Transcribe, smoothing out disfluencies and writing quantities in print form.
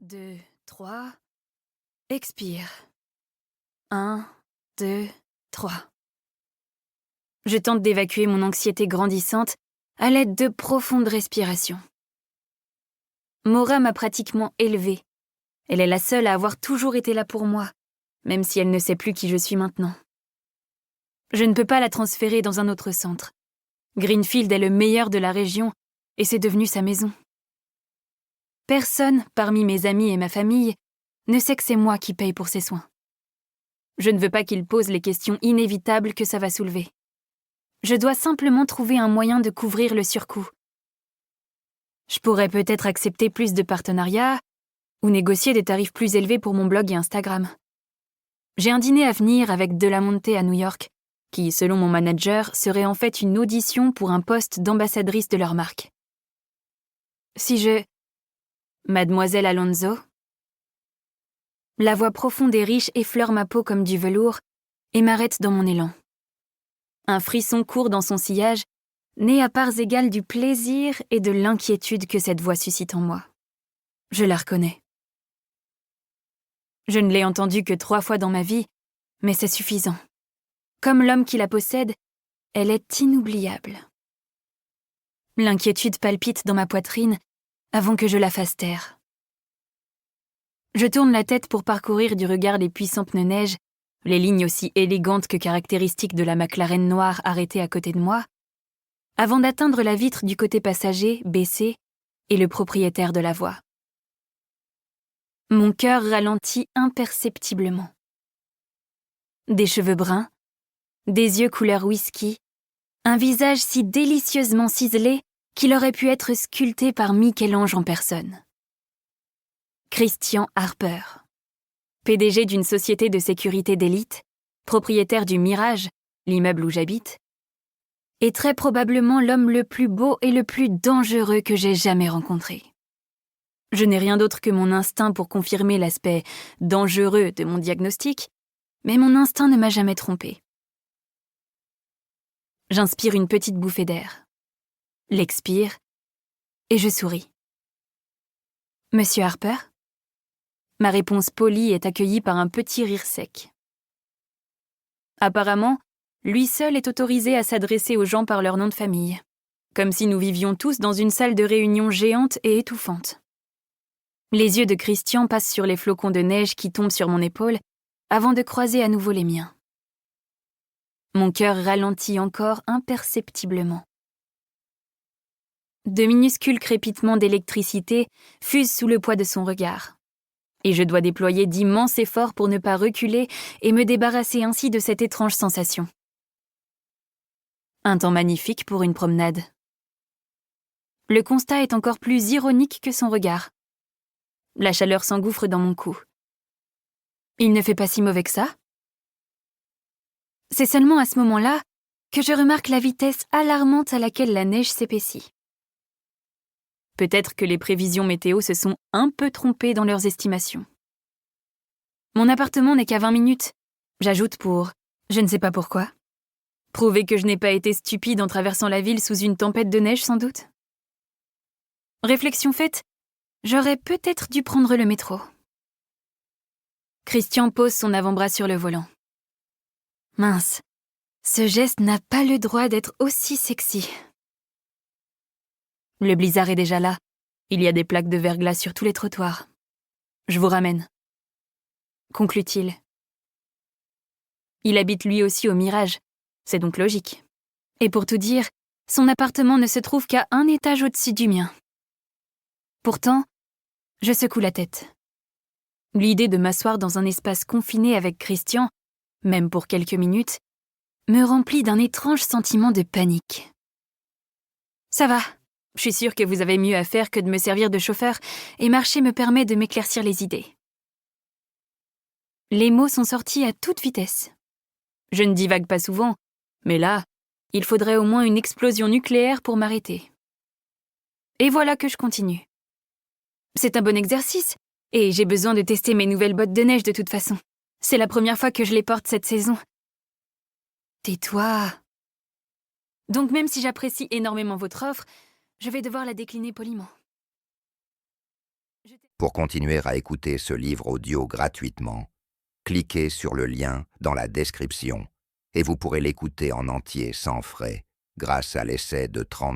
2, 3. Expire. 1, 2, 3. Je tente d'évacuer mon anxiété grandissante à l'aide de profondes respirations. Maura m'a pratiquement élevée. Elle est la seule à avoir toujours été là pour moi, même si elle ne sait plus qui je suis maintenant. Je ne peux pas la transférer dans un autre centre. Greenfield est le meilleur de la région et c'est devenu sa maison. Personne, parmi mes amis et ma famille, ne sait que c'est moi qui paye pour ses soins. Je ne veux pas qu'il pose les questions inévitables que ça va soulever. Je dois simplement trouver un moyen de couvrir le surcoût. Je pourrais peut-être accepter plus de partenariats ou négocier des tarifs plus élevés pour mon blog et Instagram. J'ai un dîner à venir avec Delamonte à New York, qui, selon mon manager, serait en fait une audition pour un poste d'ambassadrice de leur marque. Si je... Mademoiselle Alonso? La voix profonde et riche effleure ma peau comme du velours et m'arrête dans mon élan. Un frisson court dans son sillage, né à parts égales du plaisir et de l'inquiétude que cette voix suscite en moi. Je la reconnais. Je ne l'ai entendue que 3 fois dans ma vie, mais c'est suffisant. Comme l'homme qui la possède, elle est inoubliable. L'inquiétude palpite dans ma poitrine avant que je la fasse taire. Je tourne la tête pour parcourir du regard les puissants pneus neige, les lignes aussi élégantes que caractéristiques de la McLaren noire arrêtée à côté de moi, avant d'atteindre la vitre du côté passager, baissée, et le propriétaire de la voie. Mon cœur ralentit imperceptiblement. Des cheveux bruns, des yeux couleur whisky, un visage si délicieusement ciselé qu'il aurait pu être sculpté par Michel-Ange en personne. Christian Harper, PDG d'une société de sécurité d'élite, propriétaire du Mirage, l'immeuble où j'habite, est très probablement l'homme le plus beau et le plus dangereux que j'ai jamais rencontré. Je n'ai rien d'autre que mon instinct pour confirmer l'aspect dangereux de mon diagnostic, mais mon instinct ne m'a jamais trompé. J'inspire une petite bouffée d'air, l'expire, et je souris. « Monsieur Harper ?» Ma réponse polie est accueillie par un petit rire sec. Apparemment, lui seul est autorisé à s'adresser aux gens par leur nom de famille, comme si nous vivions tous dans une salle de réunion géante et étouffante. Les yeux de Christian passent sur les flocons de neige qui tombent sur mon épaule avant de croiser à nouveau les miens. Mon cœur ralentit encore imperceptiblement. De minuscules crépitements d'électricité fusent sous le poids de son regard. Et je dois déployer d'immenses efforts pour ne pas reculer et me débarrasser ainsi de cette étrange sensation. Un temps magnifique pour une promenade. Le constat est encore plus ironique que son regard. La chaleur s'engouffre dans mon cou. Il ne fait pas si mauvais que ça. C'est seulement à ce moment-là que je remarque la vitesse alarmante à laquelle la neige s'épaissit. Peut-être que les prévisions météo se sont un peu trompées dans leurs estimations. Mon appartement n'est qu'à 20 minutes, j'ajoute pour je ne sais pas pourquoi. Prouver que je n'ai pas été stupide en traversant la ville sous une tempête de neige sans doute. Réflexion faite, j'aurais peut-être dû prendre le métro. Christian pose son avant-bras sur le volant. Mince, ce geste n'a pas le droit d'être aussi sexy. Le blizzard est déjà là. Il y a des plaques de verglas sur tous les trottoirs. Je vous ramène. Conclut-il. Il habite lui aussi au Mirage. C'est donc logique. Et pour tout dire, son appartement ne se trouve qu'à 1 étage au-dessus du mien. Pourtant, je secoue la tête. L'idée de m'asseoir dans un espace confiné avec Christian, même pour quelques minutes, me remplit d'un étrange sentiment de panique. Ça va. Je suis sûre que vous avez mieux à faire que de me servir de chauffeur et marcher me permet de m'éclaircir les idées. Les mots sont sortis à toute vitesse. Je ne divague pas souvent, mais là, il faudrait au moins une explosion nucléaire pour m'arrêter. Et voilà que je continue. C'est un bon exercice, et j'ai besoin de tester mes nouvelles bottes de neige de toute façon. C'est la première fois que je les porte cette saison. Tais-toi. Donc même si j'apprécie énormément votre offre, je vais devoir la décliner poliment. Pour continuer à écouter ce livre audio gratuitement, cliquez sur le lien dans la description et vous pourrez l'écouter en entier sans frais grâce à l'essai de 30